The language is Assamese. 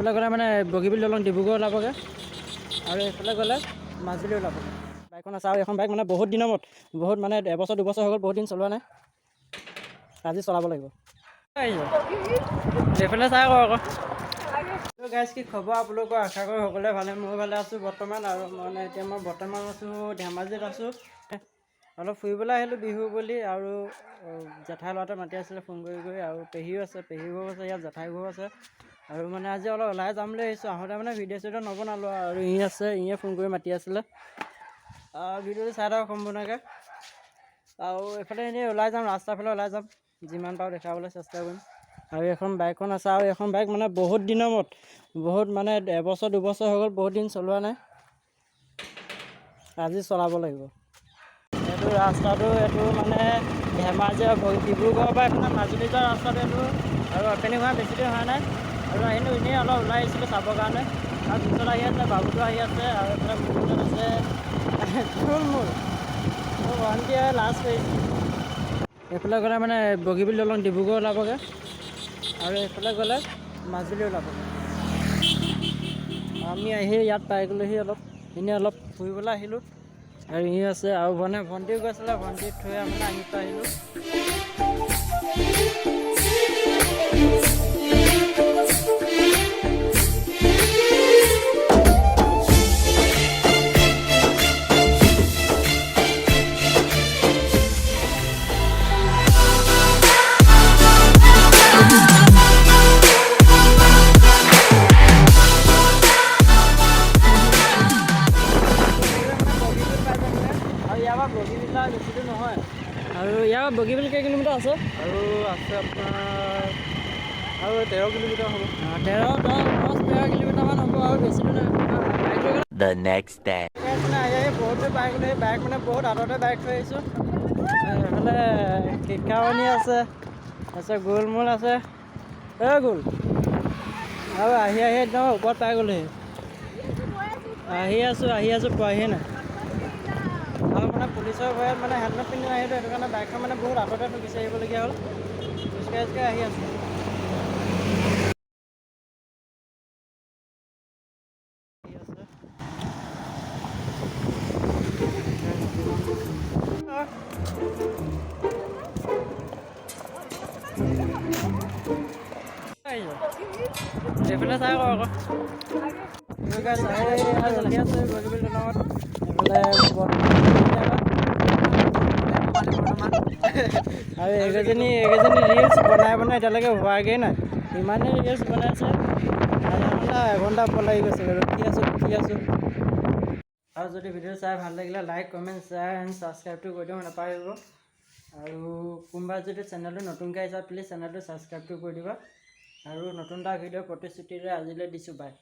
এইফালে গ'লে মানে বগীবিল দলং ডিব্ৰুগড় ওলাবগৈ আৰু এইফালে গ'লে মাজুলী ওলাবগৈ। বাইকখন আছে আৰু এখন বাইক মানে বহুত দিনৰ মূৰত, বহুত মানে এবছৰ দুবছৰ হৈ গ'ল, বহুত দিন চলোৱা নাই, আজি চলাব লাগিব। এইফালে চাই আকৌ গাইজ কি খবৰ আপোনালোকৰ, আশা কৰোঁ সকলোৱে ভালে, ময়ো ভালে আছোঁ বৰ্তমান। আৰু মানে এতিয়া মই বৰ্তমান আছোঁ ধেমাজিত আছোঁ, অলপ ফুৰিবলৈ আহিলোঁ বিহু বুলি। আৰু জেঠাই ল'ৰাটোৱে মাতি আছিলে ফোন কৰি কৰি, আৰু পেহীও আছে, পেহী ঘৰো আছে ইয়াত, জেঠাই ঘৰো আছে। আৰু মানে আজি অলপ ওলাই যাম বুলি আহিছোঁ, আহোঁতে মানে ভিডিঅ' চিডিঅ' নবনালোঁ আৰু ইয়ে ফোন কৰি মাতি আছিলে, ভিডিঅ'টো চাই থাকক সম্পূৰ্ণকৈ। আৰু এইফালে এনেই ওলাই যাম, ৰাস্তাৰ ফালে ওলাই যাম, যিমান পাৰোঁ দেখাবলৈ চেষ্টা কৰিম। আৰু এখন বাইকখন আছে আৰু এখন বাইক মানে বহুত দিনৰ মূৰত, বহুত মানে এবছৰ দুবছৰ হৈ গ'ল, বহুত দিন চলোৱা নাই, আজি চলাব লাগিব। এইটো ৰাস্তাটো এইটো মানে ধেমাজি ডিব্ৰুগড়ৰ পৰা এইফালে মাজুলী যোৱা ৰাস্তাটো এইটো, আৰু অপেনিং হোৱা বেছি দিন হোৱা নাই। আৰু আহিলোঁ এনেই অলপ ওলাই আহিছিলোঁ চাবৰ কাৰণে। আৰু পিছত আহি আছে বাবুটো আহি আছে, আৰু এইফালে মোৰ আছে মোৰ ভণ্টিয়ে লাজ কৰিছে। এইফালে গ'লে মানে বগীবিল দলং ডিব্ৰুগড় ওলাবগৈ আৰু এইফালে গ'লে মাজুলী ওলাবগৈ। আমি আহি ইয়াত পাই গ'লোহি, এনেই অলপ ফুৰিবলৈ আহিলোঁ। আৰু আছে আৰু মানে ভণ্টিও গৈছিলে, ভণ্টিক থৈ মানে আহি আহিলোঁ। বগীবিল বেছি দূৰ নহয়, আৰু ইয়াৰ বগীবিল কেই কিলোমিটাৰ আছে? আৰু আছে আপোনাৰ আৰু 13 কিলোমিটাৰ হ'ব। 13 কিলোমিটাৰমান হ'ব, আৰু বেছি দূৰ নাই। The next day. বহুত দূৰ পাই গ'লো, বাইক মানে বহুত আঁতৰতে বাইক থৈ আহিছোঁ। এইফালে কেকাৱনী আছে, তাৰপিছত গোলমোল আছে, গোল আৰু আহি একদম ওপৰত পাই গ'লোহি। আহি আছোঁ পোৱাহিয়ে নাই। আৰু মানে পুলিচৰ ভয়ত মানে হেলমেট পিন্ধি আহিলোঁ, সেইটো কাৰণে বাইকখন মানে বহুত আঁতৰতে থৈ গুচি আহিবলগীয়া হ'ল। খোজকাঢ়ি আহি আছোঁ। এইফালে চাই আকৌ বগীবিল দলঙত আৰু এইকেইজনী ৰিলচ বনাই এতিয়ালৈকে হোৱাগৈ নাই, ইমানেই ৰিলচ বনাইছে। এঘণ্টা ওপৰ লাগি গৈছে, ৰখি আছোঁ। আৰু যদি ভিডিঅ' চাই ভাল লাগিলে লাইক, কমেণ্ট, শ্বেয়াৰ এণ্ড ছাবস্ক্ৰাইবটো কৰি দিব নাপাহৰিব। আৰু কোনোবা যদি চেনেলটো নতুনকৈ আহিছে প্লিজ চেনেলটো ছাবস্ক্ৰাইবটো কৰি দিবা। আৰু নতুন এটা ভিডিঅ' প্ৰতিশ্ৰুতিৰে আজিলৈ দিছোঁ, বাই।